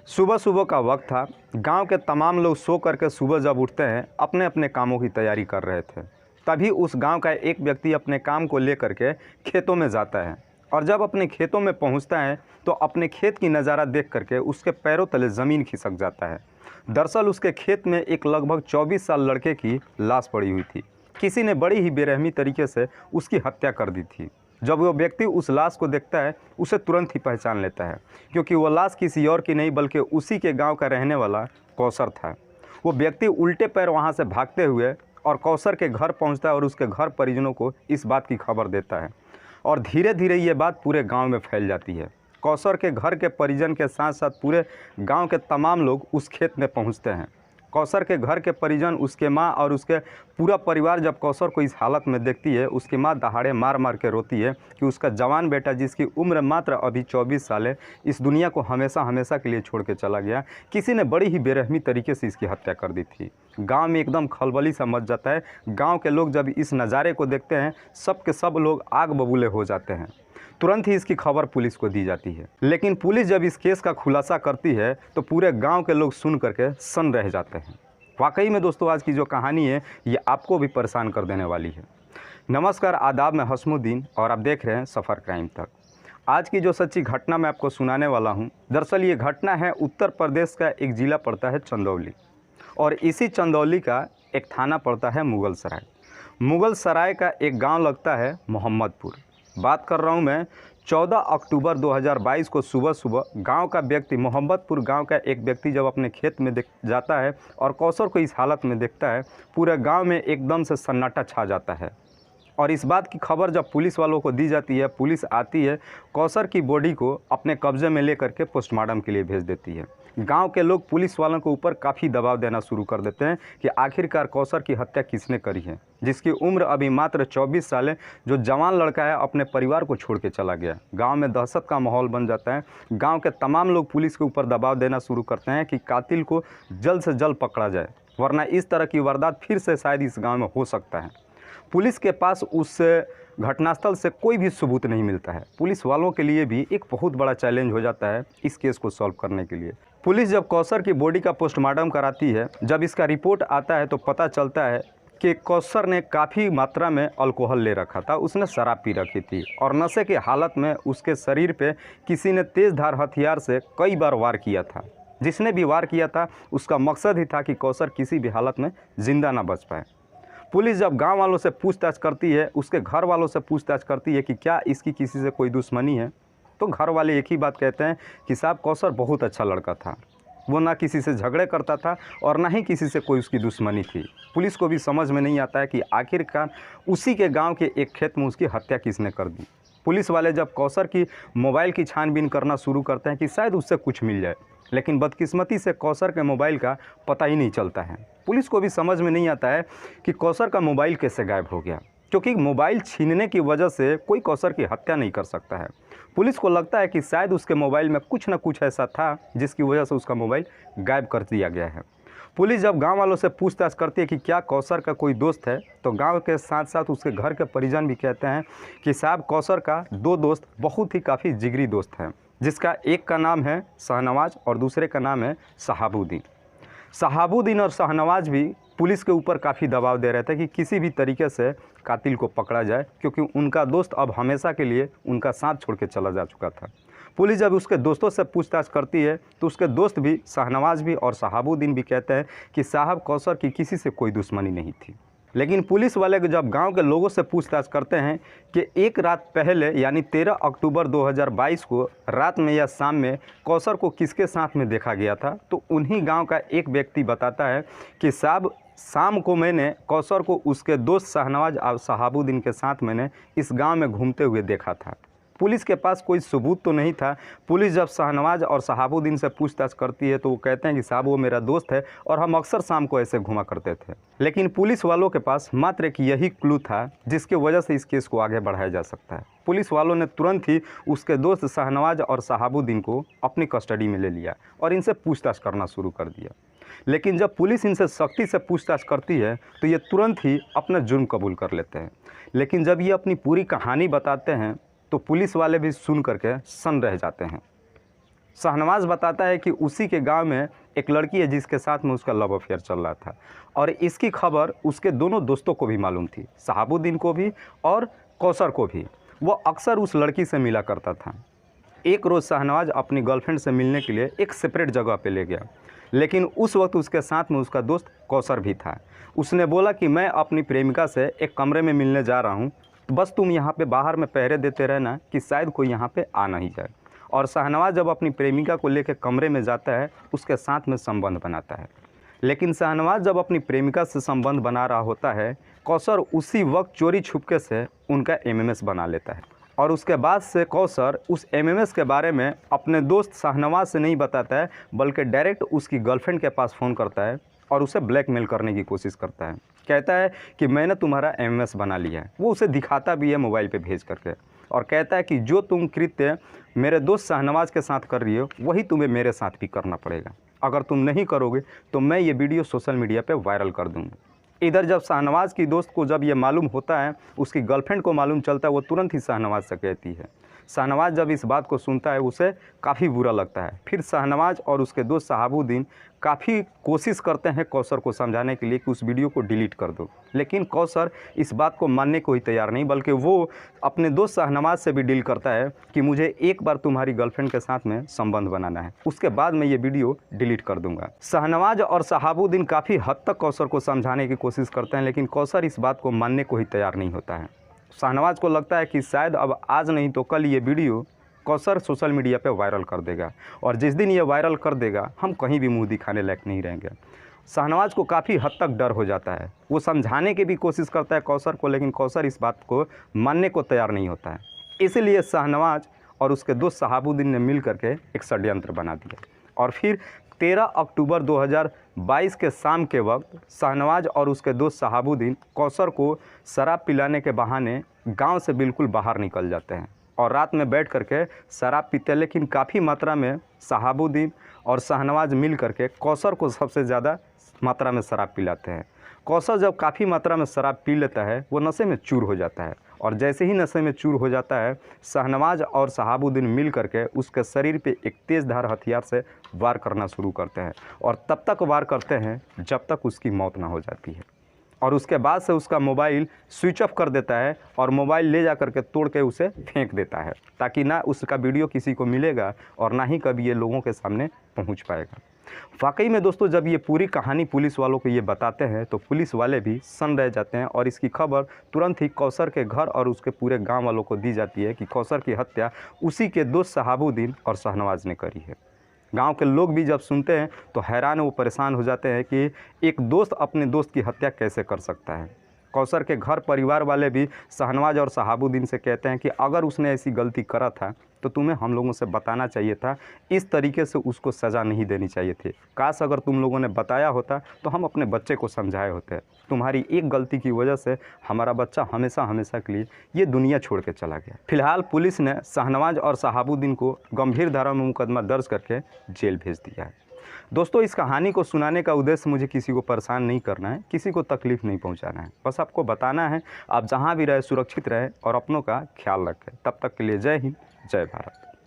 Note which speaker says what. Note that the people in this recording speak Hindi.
Speaker 1: सुबह सुबह का वक्त था। गांव के तमाम लोग सो करके सुबह जब उठते हैं अपने अपने कामों की तैयारी कर रहे थे। तभी उस गांव का एक व्यक्ति अपने काम को लेकर के खेतों में जाता है और जब अपने खेतों में पहुंचता है तो अपने खेत की नज़ारा देख करके उसके पैरों तले ज़मीन खिसक जाता है। दरअसल उसके खेत में एक लगभग 24 साल लड़के की लाश पड़ी हुई थी। किसी ने बड़ी ही बेरहमी तरीके से उसकी हत्या कर दी थी। जब वो व्यक्ति उस लाश को देखता है उसे तुरंत ही पहचान लेता है, क्योंकि वो लाश किसी और की नहीं बल्कि उसी के गांव का रहने वाला कौसर था। वो व्यक्ति उल्टे पैर वहां से भागते हुए और कौसर के घर पहुंचता है और उसके घर परिजनों को इस बात की खबर देता है और धीरे धीरे ये बात पूरे गाँव में फैल जाती है। कौसर के घर के परिजन के साथ साथ पूरे गाँव के तमाम लोग उस खेत में पहुँचते हैं। कौसर के घर के परिजन, उसके माँ और उसके पूरा परिवार जब कौसर को इस हालत में देखती है, उसकी माँ दहाड़े मार मार के रोती है कि उसका जवान बेटा जिसकी उम्र मात्र अभी 24 साल है, इस दुनिया को हमेशा हमेशा के लिए छोड़ के चला गया। किसी ने बड़ी ही बेरहमी तरीके से इसकी हत्या कर दी थी। गांव में एकदम खलबली सा मच जाता है। गांव के लोग जब इस नज़ारे को देखते हैं सब के सब लोग आग बबूले हो जाते हैं। तुरंत ही इसकी खबर पुलिस को दी जाती है, लेकिन पुलिस जब इस केस का खुलासा करती है तो पूरे गांव के लोग सुन करके सन्न रह जाते हैं। वाकई में दोस्तों, आज की जो कहानी है ये आपको भी परेशान कर देने वाली है। नमस्कार, आदाब, मैं हसमुद्दीन और आप देख रहे हैं सफ़र क्राइम तक। आज की जो सच्ची घटना मैं आपको सुनाने वाला हूँ, दरअसल ये घटना है उत्तर प्रदेश का एक ज़िला पड़ता है चंदौली, और इसी चंदौली का एक थाना पड़ता है मुगल सराय। मुगल सराय का एक गाँव लगता है मोहम्मदपुर। बात कर रहा हूँ मैं 14 अक्टूबर 2022 को सुबह सुबह गांव का व्यक्ति, मोहम्मदपुर गांव का एक व्यक्ति जब अपने खेत में जाता है और कौसर को इस हालत में देखता है, पूरे गांव में एकदम से सन्नाटा छा जाता है। और इस बात की खबर जब पुलिस वालों को दी जाती है, पुलिस आती है, कौसर की बॉडी को अपने कब्जे में लेकर के पोस्टमार्टम के लिए भेज देती है। गांव के लोग पुलिस वालों के ऊपर काफ़ी दबाव देना शुरू कर देते हैं कि आखिरकार कौसर की हत्या किसने करी है, जिसकी उम्र अभी मात्र 24 साल है, जो जवान लड़का है अपने परिवार को छोड़ के चला गया। गांव में दहशत का माहौल बन जाता है। गांव के तमाम लोग पुलिस के ऊपर दबाव देना शुरू करते हैं कि कातिल को जल्द से जल्द पकड़ा जाए, वरना इस तरह की वारदात फिर से शायद इस गाँव में हो सकता है। पुलिस के पास उस घटनास्थल से कोई भी सबूत नहीं मिलता है। पुलिस वालों के लिए भी एक बहुत बड़ा चैलेंज हो जाता है इस केस को सॉल्व करने के लिए। पुलिस जब कौसर की बॉडी का पोस्टमार्टम कराती है, जब इसका रिपोर्ट आता है तो पता चलता है कि कौसर ने काफ़ी मात्रा में अल्कोहल ले रखा था, उसने शराब पी रखी थी और नशे की हालत में उसके शरीर पे किसी ने तेज़धार हथियार से कई बार वार किया था। जिसने भी वार किया था उसका मकसद ही था कि कौसर किसी भी हालत में ज़िंदा ना बच पाए। पुलिस जब गांव वालों से पूछताछ करती है, उसके घर वालों से पूछताछ करती है कि क्या इसकी किसी से कोई दुश्मनी है, तो घर वाले एक ही बात कहते हैं कि साहब कौसर बहुत अच्छा लड़का था, वो ना किसी से झगड़े करता था और ना ही किसी से कोई उसकी दुश्मनी थी। पुलिस को भी समझ में नहीं आता है कि आखिरकार उसी के गांव के एक खेत में उसकी हत्या किसने कर दी। पुलिस वाले जब कौसर की मोबाइल की छानबीन करना शुरू करते हैं कि शायद उससे कुछ मिल जाए, लेकिन बदकिस्मती से कौसर के मोबाइल का पता ही नहीं चलता है। पुलिस को भी समझ में नहीं आता है कि कौसर का मोबाइल कैसे गायब हो गया, क्योंकि मोबाइल छीनने की वजह से कोई कौसर की हत्या नहीं कर सकता है। पुलिस को लगता है कि शायद उसके मोबाइल में कुछ ना कुछ ऐसा था जिसकी वजह से उसका मोबाइल गायब कर दिया गया है। पुलिस जब गांव वालों से पूछताछ करती है कि क्या कौसर का कोई दोस्त है, तो गांव के साथ साथ उसके घर के परिजन भी कहते हैं कि साहब कौसर का दो दोस्त बहुत ही काफ़ी जिगरी दोस्त हैं, जिसका एक का नाम है शाहनवाज और दूसरे का नाम है शहाबुद्दीन। शहाबुद्दीन और शाहनवाज भी पुलिस के ऊपर काफ़ी दबाव दे रहे थे कि किसी भी तरीके से कातिल को पकड़ा जाए, क्योंकि उनका दोस्त अब हमेशा के लिए उनका साथ छोड़ के चला जा चुका था। पुलिस जब उसके दोस्तों से पूछताछ करती है तो उसके दोस्त भी, शाहनवाज भी और शहाबुद्दीन भी कहते हैं कि साहब कौसर की किसी से कोई दुश्मनी नहीं थी। लेकिन पुलिस वाले जब गांव के लोगों से पूछताछ करते हैं कि एक रात पहले यानी 13 अक्टूबर 2022 को रात में या शाम में कौसर को किसके साथ में देखा गया था, तो उन्हीं गांव का एक व्यक्ति बताता है कि साहब शाम को मैंने कौसर को उसके दोस्त शाहनवाज और शहाबुद्दीन के साथ मैंने इस गांव में घूमते हुए देखा था। पुलिस के पास कोई सबूत तो नहीं था। पुलिस जब शाहनवाज और शहाबुद्दीन से पूछताछ करती है तो वो कहते हैं कि साहब वो मेरा दोस्त है और हम अक्सर शाम को ऐसे घुमा करते थे। लेकिन पुलिस वालों के पास मात्र एक यही क्लू था जिसकी वजह से इस केस को आगे बढ़ाया जा सकता है। पुलिस वालों ने तुरंत ही उसके दोस्त शाहनवाज और शहाबुद्दीन को अपनी कस्टडी में ले लिया और इनसे पूछताछ करना शुरू कर दिया। लेकिन जब पुलिस इनसे सख्ती से पूछताछ करती है तो ये तुरंत ही अपना जुर्म कबूल कर लेते हैं। लेकिन जब ये अपनी पूरी कहानी बताते हैं तो पुलिस वाले भी सुन करके सन्न रह जाते हैं। शाहनवाज बताता है कि उसी के गांव में एक लड़की है जिसके साथ में उसका लव अफेयर चल रहा था और इसकी खबर उसके दोनों दोस्तों को भी मालूम थी, शहाबुद्दीन को भी और कौसर को भी। वो अक्सर उस लड़की से मिला करता था। एक रोज़ शाहनवाज अपनी गर्लफ्रेंड से मिलने के लिए एक सेपरेट जगह पे ले गया, लेकिन उस वक्त उसके साथ में उसका दोस्त कौसर भी था। उसने बोला कि मैं अपनी प्रेमिका से एक कमरे में मिलने जा रहा हूँ, तो बस तुम यहाँ पे बाहर में पहरे देते रहना कि शायद कोई यहाँ पे आ नहीं जाए। और शाहनवाज जब अपनी प्रेमिका को लेकर कमरे में जाता है, उसके साथ में संबंध बनाता है। लेकिन शाहनवाज जब अपनी प्रेमिका से संबंध बना रहा होता है, कौसर उसी वक्त चोरी छुपके से उनका एमएमएस बना लेता है। और उसके बाद से कौसर उस एमएमएस के बारे में अपने दोस्त शाहनवाज से नहीं बताता है, बल्कि डायरेक्ट उसकी गर्लफ्रेंड के पास फ़ोन करता है और उसे ब्लैकमेल करने की कोशिश करता है। कहता है कि मैंने तुम्हारा एमएमएस बना लिया है। वो उसे दिखाता भी है मोबाइल पे भेज करके, और कहता है कि जो तुम कृत्य मेरे दोस्त शाहनवाज के साथ कर रही हो वही तुम्हें मेरे साथ भी करना पड़ेगा। अगर तुम नहीं करोगे तो मैं ये वीडियो सोशल मीडिया पे वायरल कर दूँगा। इधर जब शाहनवाज की दोस्त को जब ये मालूम होता है, उसकी गर्लफ्रेंड को मालूम चलता है, वो तुरंत ही शाहनवाज से कहती है। शाहनवाज जब इस बात को सुनता है उसे काफ़ी बुरा लगता है। फिर शाहनवाज और उसके दोस्त शहाबुद्दीन काफ़ी कोशिश करते हैं कौसर को समझाने के लिए कि उस वीडियो को डिलीट कर दो, लेकिन कौसर इस बात को मानने को ही तैयार नहीं, बल्कि वो अपने दोस्त शाहनवाज से भी डील करता है कि मुझे एक बार तुम्हारी गर्लफ्रेंड के साथ में संबंध बनाना है, उसके बाद मैं ये वीडियो डिलीट कर दूंगा। शाहनवाज और शहाबुद्दीन काफ़ी हद तक कौसर को समझाने की कोशिश करते हैं, लेकिन कौसर इस बात को मानने को ही तैयार नहीं होता है। शाहनवाज को लगता है कि शायद अब आज नहीं तो कल ये वीडियो कौसर सोशल मीडिया पे वायरल कर देगा, और जिस दिन ये वायरल कर देगा हम कहीं भी मुंह दिखाने लायक नहीं रहेंगे। शाहनवाज को काफ़ी हद तक डर हो जाता है। वो समझाने की भी कोशिश करता है कौसर को, लेकिन कौसर इस बात को मानने को तैयार नहीं होता है। इसलिए शाहनवाज और उसके दोस्त शहाबुद्दीन ने मिल करके एक षड्यंत्र बना दिया, और फिर 13 अक्टूबर 2022 के शाम के वक्त शाहनवाज और उसके दोस्त शहाबुद्दीन कौसर को शराब पिलाने के बहाने गांव से बिल्कुल बाहर निकल जाते हैं और रात में बैठ करके शराब पीते हैं। लेकिन काफ़ी मात्रा में शहाबुद्दीन और शाहनवाज मिल करके कौसर को सबसे ज़्यादा मात्रा में शराब पिलाते हैं। कौसर जब काफ़ी मात्रा में शराब पी लेता है, वो नशे में चूर हो जाता है, और जैसे ही नशे में चूर हो जाता है, शाहनवाज और शहाबुद्दीन मिल करके उसके शरीर पे एक तेज़ धार हथियार से वार करना शुरू करते हैं, और तब तक वार करते हैं जब तक उसकी मौत ना हो जाती है। और उसके बाद से उसका मोबाइल स्विच ऑफ कर देता है और मोबाइल ले जा करके तोड़ के उसे फेंक देता है, ताकि ना उसका वीडियो किसी को मिलेगा और ना ही कभी ये लोगों के सामने पहुंच पाएगा। वाकई में दोस्तों, जब ये पूरी कहानी पुलिस वालों को ये बताते हैं तो पुलिस वाले भी सन्न रह जाते हैं, और इसकी खबर तुरंत ही कौसर के घर और उसके पूरे गाँव वालों को दी जाती है कि कौसर की हत्या उसी के दोस्त शहाबुद्दीन और शाहनवाज ने करी है। गांव के लोग भी जब सुनते हैं तो हैरान वो परेशान हो जाते हैं कि एक दोस्त अपने दोस्त की हत्या कैसे कर सकता है। कौसर के घर परिवार वाले भी शाहनवाज और शहाबुद्दीन से कहते हैं कि अगर उसने ऐसी गलती करा था तो तुम्हें हम लोगों से बताना चाहिए था, इस तरीके से उसको सज़ा नहीं देनी चाहिए थी। काश अगर तुम लोगों ने बताया होता तो हम अपने बच्चे को समझाए होते। तुम्हारी एक गलती की वजह से हमारा बच्चा हमेशा हमेशा के लिए ये दुनिया छोड़ के चला गया। फिलहाल पुलिस ने शाहनवाज और शहाबुद्दीन को गंभीर धारा में मुकदमा दर्ज करके जेल भेज दिया है। दोस्तों, इस कहानी को सुनाने का उद्देश्य मुझे किसी को परेशान नहीं करना है, किसी को तकलीफ़ नहीं पहुंचाना है, बस आपको बताना है आप जहां भी रहे सुरक्षित रहें और अपनों का ख्याल रखें। तब तक के लिए जय हिंद, जय भारत।